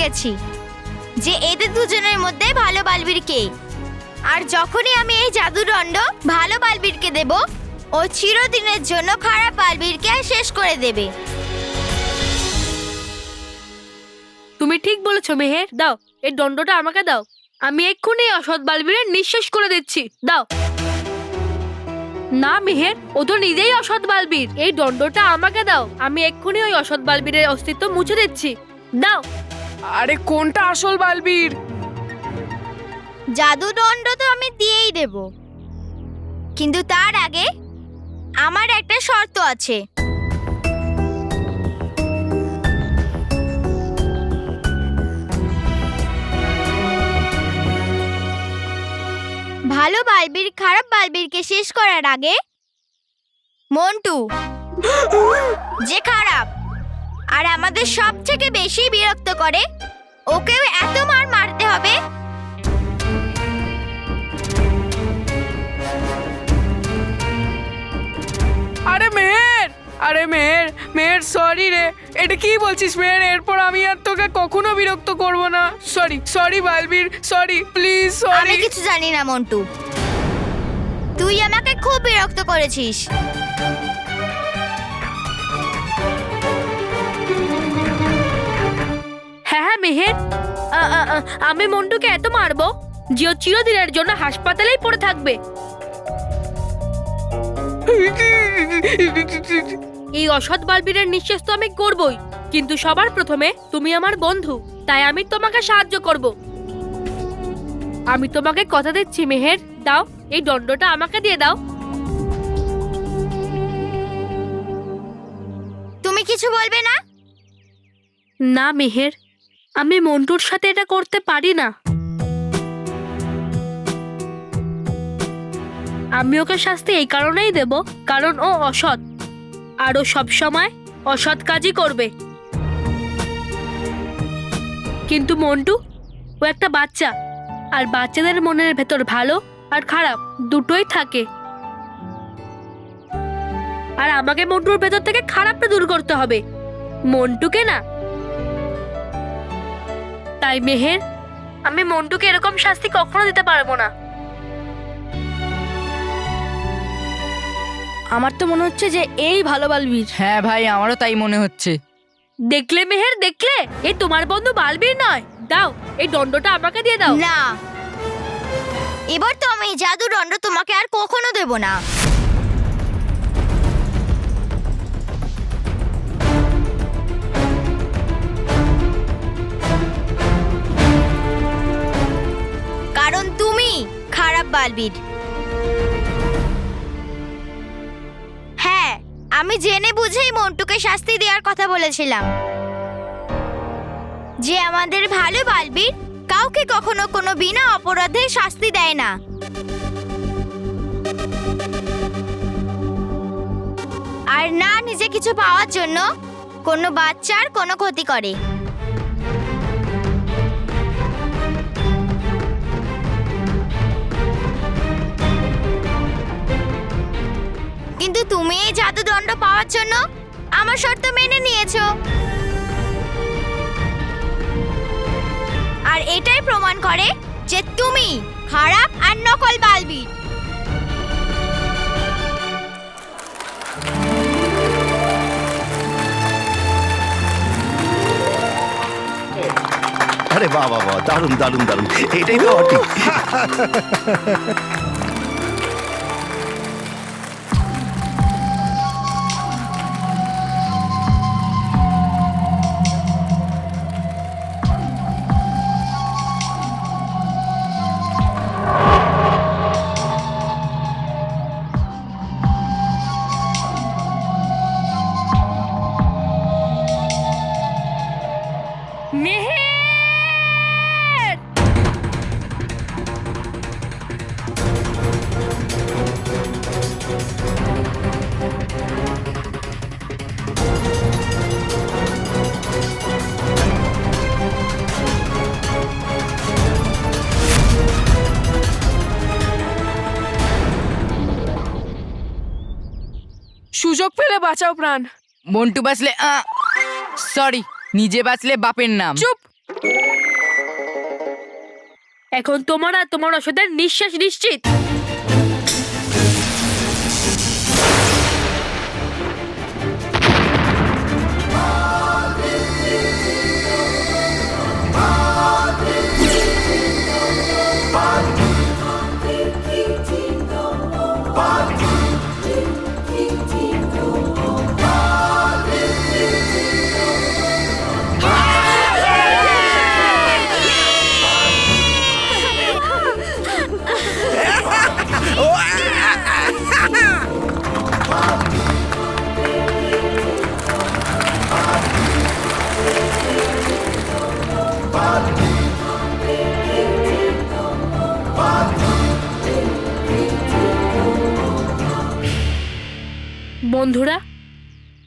গেছি যে এদের দুজনের মধ্যে ভালো বালবীর কে। আর যখনই আমি এই জাদুদণ্ড ভালো বালবীরকে দেব, ও চিরদিনের জন্য খারাপ বালবীরকে শেষ করে দেবে। তুমি ঠিক বলেছো মেহের, দাও এই দণ্ডটা আমাকে দাও। আমি এক্ষুনি অসৎ বালবীরের নিঃশেষ করে দিচ্ছি, দাও। না মেহের, ও তো নিজেই অসৎ বালবীর, এই দণ্ডটা আমাকে দাও। আমি এক্ষুনি ওই অসৎ বালবীরের অস্তিত্ব মুছে দিচ্ছি, দাও। আরে কোনটা আসল বালবীর? জাদুদণ্ড তো আমি দিয়েই দেব, কিন্তু তার আগে আমার একটা শর্ত আছে। ভালো বালবীর খারাপ বালবীরকে শেষ করার আগে মন্টু, যে খারাপ আর আমাদের সব থেকে বেশি বিরক্ত করে, ওকেও এত মার মারতে হবে আরে মেহের, আরে মেহের, মেহের সরি রে। এটা কি বলছিস মেহের? এরপর আমি আর তোকে কখনো বিরক্ত করব না। Sorry sorry Balbir, sorry please, আমি সরি। কিছু জানি না মন্টু, তুই আমাকে খুব বিরক্ত করেছিস। হ্যাঁ হ্যাঁ মেহের, আমি মন্টুকে এত মারবো যে ও চিরদিনের জন্য হাসপাতালেই পড়ে থাকবে। এই অসৎ বালবীরের নিঃশেষ তো আমি করবই, কিন্তু সবার প্রথমে তুমি আমার বন্ধু, তাই আমি তোমাকে সাহায্য করব। আমি তোমাকে কথা দিচ্ছি মেহের, দাও এই দণ্ডটা আমাকে দিয়ে দাও। তুমি কিছু বলবে না? না মেহের, আমি মন্টুর সাথে এটা করতে পারি না। আমি ওকে শাস্তি এই কারণেই দেব কারণ ও অসৎ, আর ও সবসময় অসৎ কাজই করবে। কিন্তু মন্টু, ও একটা বাচ্চা, আর বাচ্চাদের মনের ভেতর ভালো আর খারাপ দুটোই থাকে। আর আমাকে মন্টুর ভেতর থেকে খারাপটা দূর করতে হবে, মন্টুকে না। তাই মেহের, আমি মন্টুকে এরকম শাস্তি কখনো দিতে পারবো না। আমার তো মনে হচ্ছে যে এই ভালো বালবীর। হ্যাঁ ভাই, আমারও তাই মনে হচ্ছে। দেখলে মেহের, দেখলে এই তোমার বন্ধু বালবীর নয়। দাও এই দণ্ডটা আমাকে দিয়ে দাও। না, এবার তো আমি এই জাদুদণ্ড তোমাকে আর কখনো দেব না। কারণ তুমি খারাপ বালবীর। হ্যাঁ, আমি জেনে বুঝেই মন্টুকে শাস্তি দেওয়ার কথা বলেছিলাম, যে আমাদের ভালো বালবীর কাউকে কখনো কোনো বিনা অপরাধে শাস্তি দেয় না। আর না নিজে কিছু পাওয়ার জন্য কোনো বাচ্চার কোনো ক্ষতি করে। কিন্তু তুমি এই জাদুদণ্ড পাওয়ার জন্য আমার শর্ত মেনে নিয়েছো, আর এটাই প্রমাণ করে যে তুমি খারাপ আর নকল বালবীর। আরে বাহ বাহ বাহ, দারুণ দারুণ দারুণ, এটাই তো ঠিক। মেহের, সুযোগ পেলে বাঁচাও প্রাণ। মন্টু বাঁচলে সরি, নিজে বাঁচলে বাপের নাম। চুপ, এখন তোমার আর তোমার ওষুধের নিঃশ্বাস নিশ্চিত। বন্ধুরা,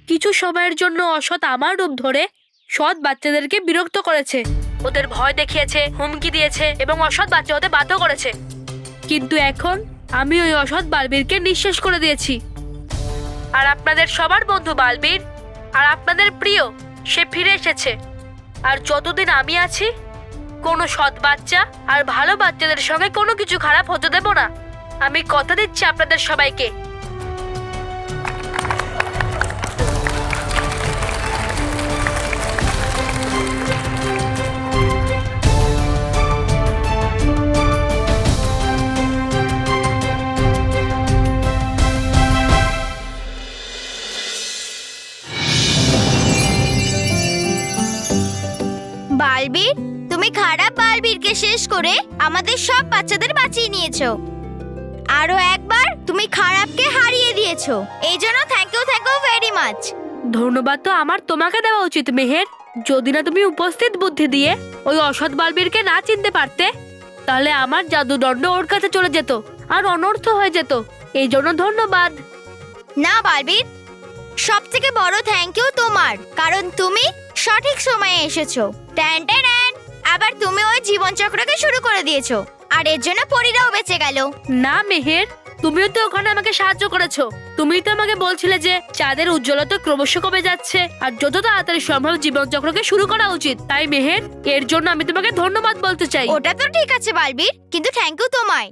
কিছু সময়ের জন্য অসৎ আমার রূপ ধরে সৎ বাচ্চাদেরকে বিরক্ত করেছে, ওদের ভয় দেখিয়েছে, হুমকি দিয়েছে এবং অসৎ বাচ্চা হতে বাধ্য করেছে। কিন্তু এখন আমি ওই অসৎ বালবীরকে নিঃশেষ করে দিয়েছি। আর আপনাদের সবার বন্ধু বালবীর আর আপনাদের প্রিয় সে ফিরে এসেছে। আর যতদিন আমি আছি, কোনো সৎ বাচ্চা আর ভালো বাচ্চাদের সঙ্গে কোনো কিছু খারাপ হতে দেব না। আমি কথা দিচ্ছি আপনাদের সবাইকে। বালবীর, তুমি খারাপ বালবীরকে শেষ করে আমাদের সব বাচ্চাদের বাঁচিয়ে নিয়েছো। আরো একবার তুমি খারাপকে হারিয়ে দিয়েছো। এই জন্য থ্যাংক ইউ ভেরি মাচ। ধন্যবাদ তো আমার তোমাকে দেওয়া উচিত মেহের। যদি না তুমি উপস্থিত বুদ্ধি দিয়ে ওই অসৎ বালবীরকে না চিনতে পারতে, তাহলে আমার জাদুদণ্ড ওর কাছে চলে যেত আর অনর্থ হয়ে যেত। এই জন্য ধন্যবাদ। না বালবীর, সব থেকে বড় থ্যাংক ইউ তোমার, কারণ তুমি সঠিক সময়ে এসেছো। ট্যান ট্যান, আবার তুমি ওই জীবন চক্রকে শুরু করে দিয়েছো, আর এর জন্য পরীরাও বেঁচে গেল। না মেহের, তুমিও তো ওখানে আমাকে সাহায্য করেছো। তুমি তো আমাকে বলছিলে যে চাঁদের উজ্জ্বলতা ক্রমশ কমে যাচ্ছে আর যত তাড়াতাড়ি সম্ভব জীবন চক্রকে শুরু করা উচিত। তাই মেহের, এর জন্য আমি তোমাকে ধন্যবাদ বলতে চাই। ওটা তো ঠিক আছে বালবীর, কিন্তু থ্যাংক ইউ তোমায়।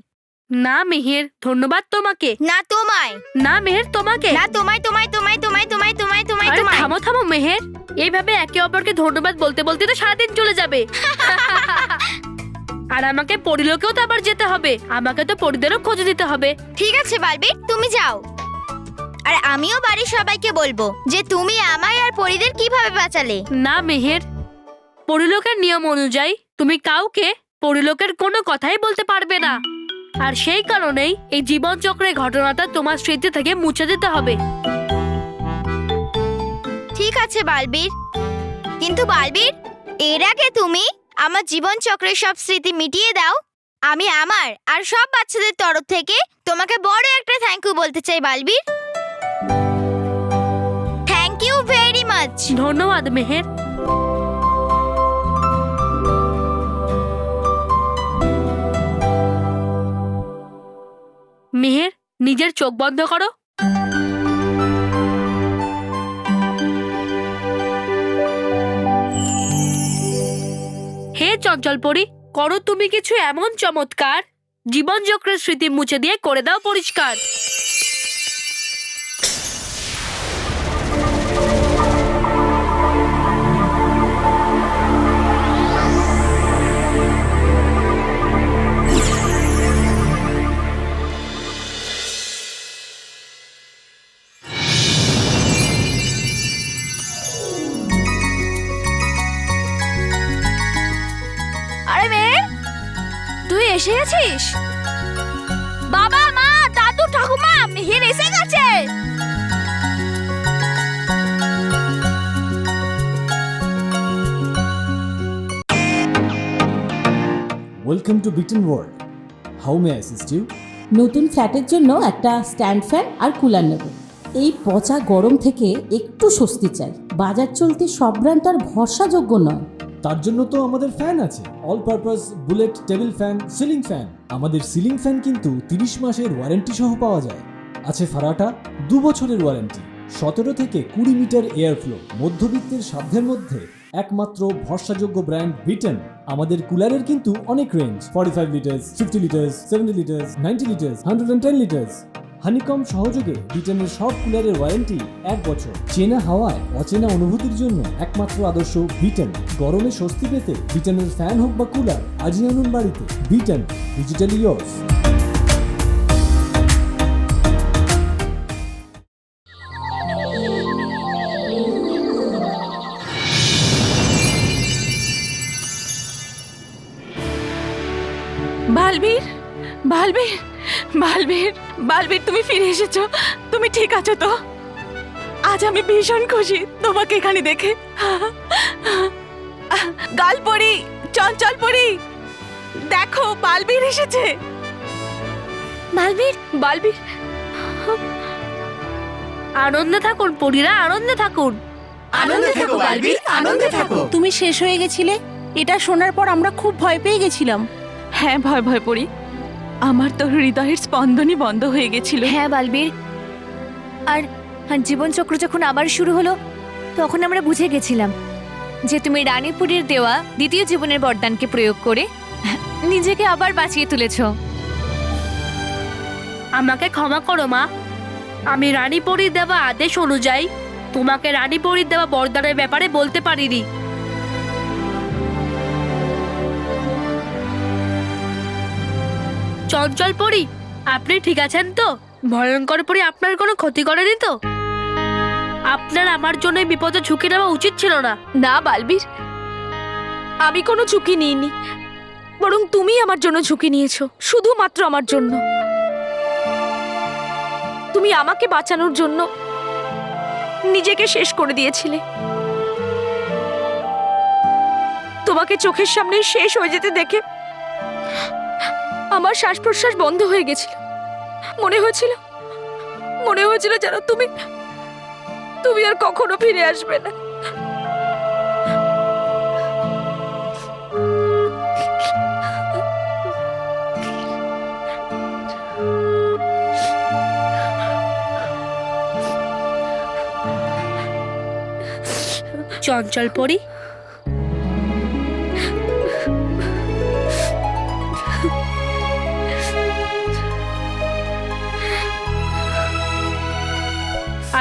না মেহের, ধন্যবাদ তোমাকে। না তোমায়। না মেহের, তোমাকে। না তোমায় তোমায় তোমায় তোমায় তোমায় তোমায় তোমায় আরে তোমায়। থামো থামো মেহের, এইভাবে একে অপরকে ধন্যবাদ বলতে বলতে তো সারাদিন চলে যাবে। আর আমাকে পরিলোকেও তো আবার যেতে হবে, আমাকে তো পরিদেরও খোঁজ দিতে হবে। ঠিক আছে বালবীর, তুমি যাও। আর আমিও বাড়ির সবাইকে বলবো যে তুমি আমায় আর পরিদের কিভাবে বাঁচালে। না মেহের, পরিলোকের নিয়ম অনুযায়ী তুমি কাউকে পরিলোকের কোনো কথাই বলতে পারবে না। আর সেই কারণেই এই জীবন চক্রের ঘটনাটা তোমার স্মৃতি থেকে মুছে দিতে হবে। ঠিক আছে বালবীর, কিন্তু বালবীর, এর আগে তুমি আমার জীবন চক্রের সব স্মৃতি মিটিয়ে দাও। আমি আমার আর সব বাচ্চাদের তরফ থেকে তোমাকে বড় একটা থ্যাংক ইউ বলতে চাই Balbir. Thank you very much. ধন্যবাদ মেহের। মেহের, নিজের চোখ বন্ধ করো। হে চঞ্চল পরি, করো তুমি কিছু এমন চমৎকার, জীবন চক্রের স্মৃতি মুছে দিয়ে করে দাও পরিষ্কার। আরে মেয়ে, তুই এসে গেছিস? বাবা, মা, দাদু, ঠাকুমা, মেহের এসে গেছে। Welcome to Beaten World. How may I assist you? নতুন ফ্ল্যাটের জন্য একটা স্ট্যান্ড ফ্যান আর কুলার নেব। এই পচা গরম থেকে একটু স্বস্তি চাই। বাজার চলতে সব ব্র্যান্ড আর ভরসাযোগ্য নয়। তার জন্য তো আমাদের ফ্যান আছে, all purpose bullet table fan, ceiling fan. আমাদের সিলিং ফ্যান কিন্তু 30 মাসের ওয়ারেন্টি সহ পাওয়া যায়। আছে ফারাটা 2 বছরের ওয়ারেন্টি, 17 থেকে 20 মিটার এয়ার ফ্লো, মধ্যবিত্তের সাধ্যের মধ্যে একমাত্র ভরসাযোগ্য ব্র্যান্ড বিটেন। আমাদের কুলারের কিন্তু অনেক range, 45 litres, 50 litres, 70 litres, 90 litres, 110 litres. Honeycomb সহযোগে বিটেনের সব কুলারের ওয়ারেন্টি 1 বছর। চেনা হাওয়ায় অচেনা অনুভূতির জন্য একমাত্র আদর্শ বিটেন। গরমে স্বস্তি পেতে বিটেনের ফ্যান হোক বা কুলার, আজই আনুন বাড়িতে। Beaten, digitally years. Balbir, Balbir, Balbir, Balbir, তুমি ফিরে এসেছো। তুমি ঠিক আছো তো? আজ আমি ভীষণ খুশি তোমাকে এখানে দেখে। গালপরি, চঞ্চল পরি, দেখো বালবীর এসেছে। বালবীর, বালবীর, আনন্দে থাকুন পরীরা, আনন্দে থাকুন। আনন্দে থাকো বালবীর, আনন্দে থাকো। তুমি শেষ হয়ে গেছিলে, এটা শোনার পর আমরা খুব ভয় পেয়ে গেছিলাম। হ্যাঁ, ভয় ভয় পড়ি। আমার তো হৃদয়ের স্পন্দনই বন্ধ হয়ে গেছিল। হ্যাঁ বালবীর, আর জীবনচক্র যখন আবার শুরু হলো তখন আমরা বুঝে গেছিলাম যে তুমি রানীপুরীর দেওয়া দ্বিতীয় জীবনের বরদানকে প্রয়োগ করে নিজেকে আবার বাঁচিয়ে তুলেছ। আমাকে ক্ষমা করো মা, আমি রানীপরীর দেওয়া আদেশ অনুযায়ী তোমাকে রানীপরীর দেওয়া বরদানের ব্যাপারে বলতে পারিনি। চঞ্চল পরি, আপনি ঠিক আছেন তো? ভয়ঙ্কর পরি আপনার কোনো ক্ষতি করেনি তো? আপনার আমার জন্য এই বিপদে ঝুঁকি নেওয়া উচিত ছিল না। না বালবীর, আমি কোনো ঝুঁকি নিইনি, বরং তুমি আমার জন্য ঝুঁকি নিয়েছো, শুধুমাত্র আমার জন্য। তুমি আমাকে বাঁচানোর জন্য নিজেকে শেষ করে দিয়েছিলে। তোমাকে চোখের সামনে শেষ হয়ে যেতে দেখে আমার শ্বাস প্রশ্বাস বন্ধ হয়ে গেছিল। মনে হয়েছিল যেন তুমি আর কখনো ফিরে আসবে না। চঞ্চল পরি,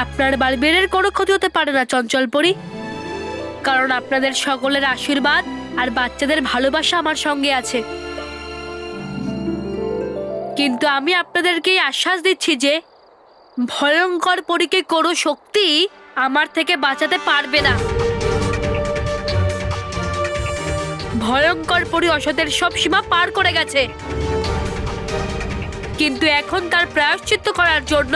আপনার বালবীরের কোনো ক্ষতি হতে পারে না চঞ্চল পরি, কারণ আপনাদের সকলের আশীর্বাদ আর বাচ্চাদের ভালোবাসা আমার সঙ্গে আছে। কিন্তু আমি আপনাদেরকে আশ্বাস দিচ্ছি যে ভয়ঙ্কর পরীকে কোনো শক্তি আমার থেকে বাঁচাতে পারবে না। ভয়ঙ্কর পরী অসতের সব সীমা পার করে গেছে, কিন্তু এখন তার প্রায়শ্চিত্ত করার জন্য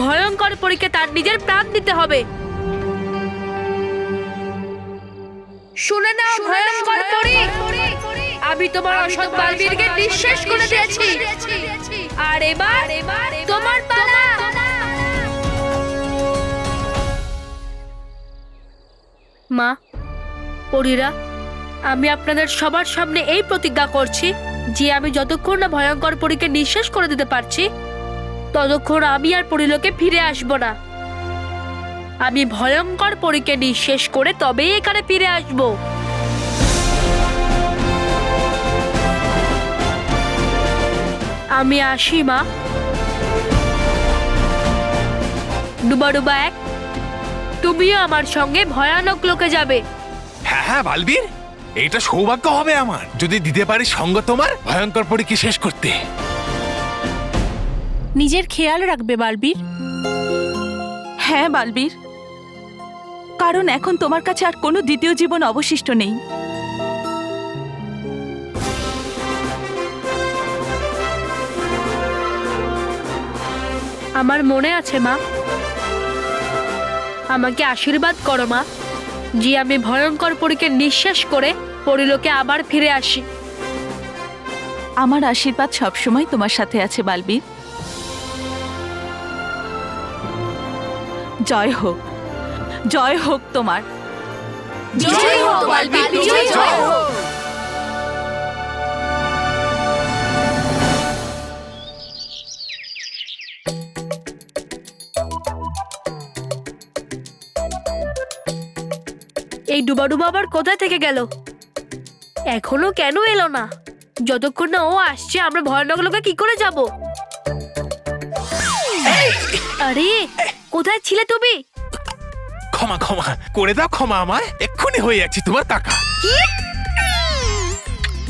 ভয়ঙ্কর পরীকে তার নিজের প্রাণ দিতে হবে। শুনে নাও ভয়ঙ্কর পরী, আমি তোমার অসৎ বালবীরকে নিঃশেষ করে দিয়েছি, আর এবার তোমার পালা। মা, পরীরা, আমি আপনাদের সবার সামনে এই প্রতিজ্ঞা করছি যে আমি যতক্ষণ না ভয়ঙ্কর পরীকে নিঃশেষ করে দিতে পারছি ততক্ষণ আমি আর পরিলোকে ফিরে আসব না। আমি ভয়ঙ্কর পরীকে নিঃশেষ করে তবেই এখানে ফিরে আসব। আমি আসি মা। ডুবা ডুবা এক, তুমিও আমার সঙ্গে ভয়ানক লোকে যাবে। হ্যাঁ হ্যাঁ বালবীর, এটা সৌভাগ্য হবে আমার যদি দিতে পারি সঙ্গ তোমার ভয়ঙ্কর পরীকে শেষ করতে। নিজের খেয়াল রাখবে বালবীর। হ্যাঁ বালবীর, কারণ এখন তোমার কাছে আর কোনো দ্বিতীয় জীবন অবশিষ্ট নেই। আমার মনে আছে মা, আমাকে আশীর্বাদ করো মা যে আমি ভয়ঙ্কর পরীকে নিঃশেষ করে পরিলোকে আবার ফিরে আসি। আমার আশীর্বাদ সবসময় তোমার সাথে আছে বালবীর। জয় হোক, জয় হোক তোমার। জয় হোক বালবীর, জয় হোক। এই ডুবা ডুবা আবার কোথায় থেকে গেল? এখনো কেন এলো না? যতক্ষণ না ও আসছে আমরা ভয়ানক লোকে কি করে যাব? আরে কোথায় ছিলে তুমি? ক্ষমা ক্ষমা করে দাও, ক্ষমা আমায়, এক্ষুনি হয়ে যাচ্ছি তোমার কাকা।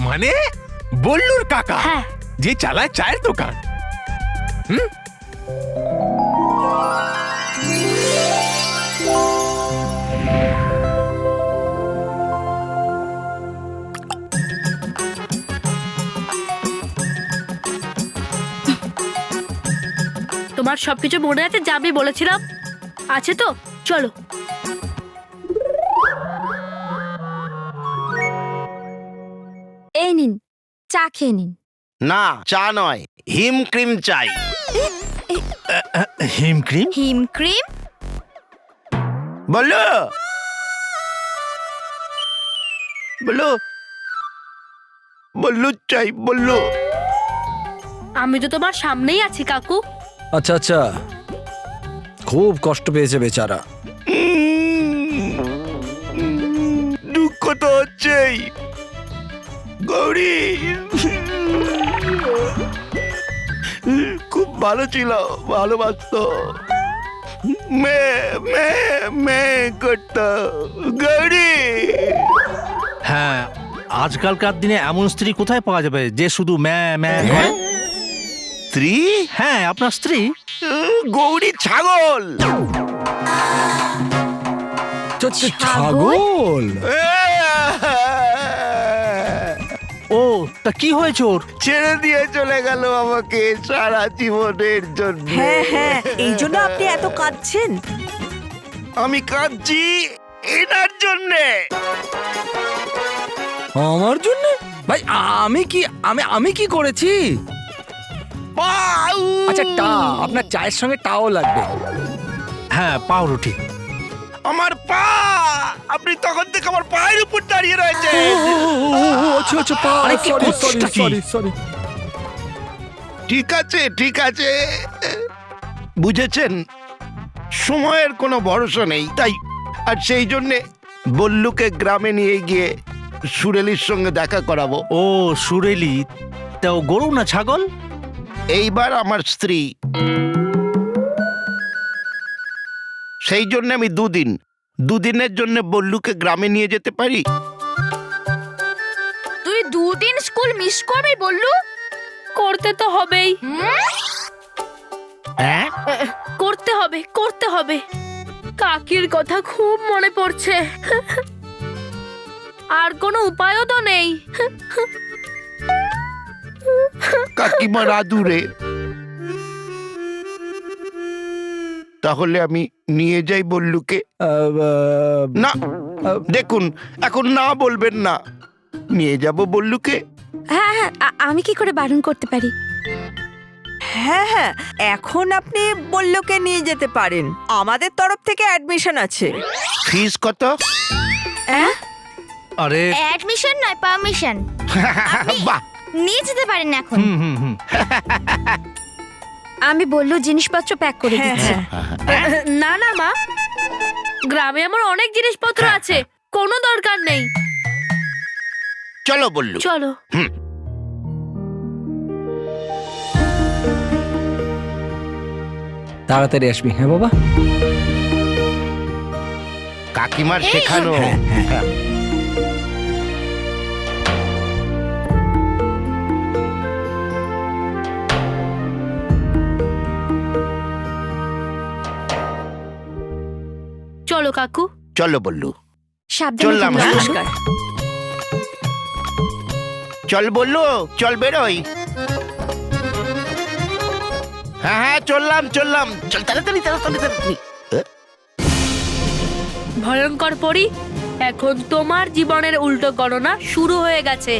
মানে বল্লুর কাকা, হ্যাঁ। যে চালায় চায়ের দোকান। হুম, তোমার সবকিছু মনে আছে যা আমি বলেছিলাম? আছে তো? চলো। এই নিন, চা খেয়ে নিন। না, চা নয়, হিম ক্রিম চাই। হিম ক্রিম? হিম ক্রিম? বলো বলো বল্লু চাই, বল্লু। আমি তো তোমার সামনেই আছি কাকু। আচ্ছা আচ্ছা, খুব কষ্ট পেয়েছে বেচারা। দুঃখ তো হচ্ছেই গৌরী, খুব ভালো ছিল, ভালোবাসতো, মেয়ে করতো গৌরী। হ্যাঁ, আজকালকার দিনে এমন স্ত্রী কোথায় পাওয়া যাবে যে শুধু ম্যা করে? স্ত্রী? হ্যাঁ, আপনার স্ত্রী। গৌরী ছাগল। ছাগল? ও, তা কি হয়েছে ওর? ছেড়ে দিয়ে চলে গেল আমাকে সারা জীবনের জন্য। হ্যাঁ, এই জন্য আপনি এত কাঁদছেন? আমি কাঁদছি এনার জন্যে। আমার জন্য? ভাই আমি কি করেছি? আচ্ছা, আপনার চায়ের সঙ্গে টাও লাগবে। হ্যাঁ, পাউরুটি। আমার পা, আপনি তখন থেকে আমার পায়ের উপর দাঁড়িয়ে রয়েছে। সরি। ঠিক আছে, ঠিক আছে, বুঝেছেন, সময়ের কোনো ভরসা নেই, তাই আর সেই জন্যে বল্লুকে গ্রামে নিয়ে গিয়ে সুরেলির সঙ্গে দেখা করাবো। ও, সুরেলি? তা ও গরু না ছাগল? এইবার আমার স্ত্রী, সেই জন্য আমি দুদিনের জন্য বল্লুকে গ্রামে নিয়ে যেতে পারি। তুই 2 দিন স্কুল মিস করবি বললু? করতে তো হবেই। হ্যাঁ, করতে হবে। কাকির কথা খুব মনে পড়ছে। আর কোনো উপায়ও তো নেই। কাকিমা রাধুরে, তাহলে আমি নিয়ে যাই বল্লুকে? না, দেখুন, এখন না বলবেন না, নিয়ে যাব বল্লুকে। হ্যাঁ, আমি কি করে বারণ করতে পারি? হ্যাঁ, এখন আপনি বল্লুকে নিয়ে যেতে পারেন, আমাদের তরফ থেকে অ্যাডমিশন আছে। ফিস কত? আরে অ্যাডমিশন নয়, পারমিশন। বাহ, নিয়ে যেতে পারেন এখন। হুম। আমি বললু জিনিসপত্র প্যাক করে দিচ্ছি। না মা, গ্রামে আমার অনেক জিনিসপত্র আছে, কোনো দরকার নেই। চলো বল্লু, চলো। তাড়াতাড়ি আসবি, হ্যাঁ বাবা। কাকিমার শেখানো। চলো কাকু। চলো বল্লু, সাবধানে চললাম। থেকো। নমস্কার। চল বল্লু, চল বেরোই। হ্যাঁ, চললাম, চল তাড়াতাড়ি। ভয়ঙ্কর পরি, এখন তোমার জীবনের উল্টো গণনা শুরু হয়ে গেছে।